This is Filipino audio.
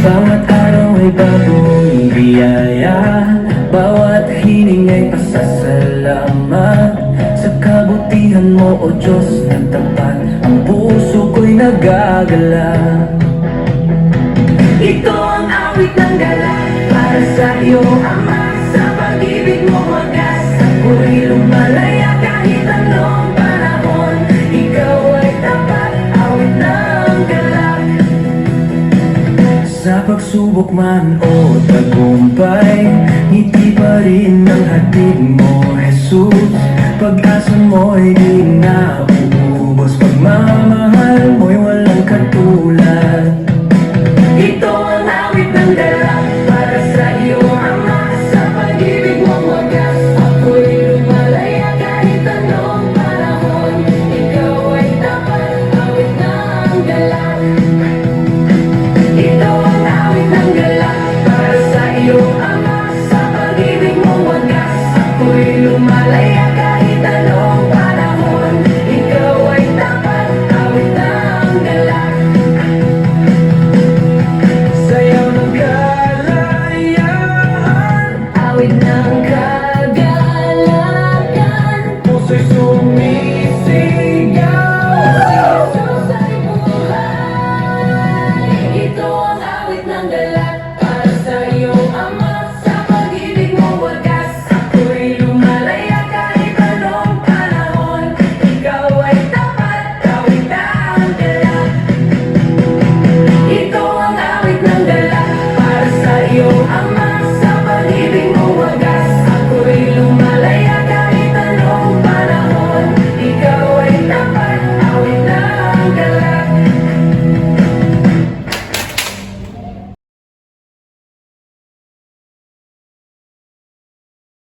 Bawat araw ay bagong biyaya, bawat hiling ay pasasalamat sa kabutihan mo, O Diyos na tapat. Ang puso ko'y nagagalak. Ito ang awit ng galak para sa iyo, Ama. Sa pag-ibig mo wagas, ako'y lumalaya kahit anong panahon. Ikaw ay tapat, awit ng galak. Sa pagsubok man o tagumpay, ngiti pa rin ang hatid mo, Jesus. Pag-asa mo'y di na uubos, pagmamahal mo'y wala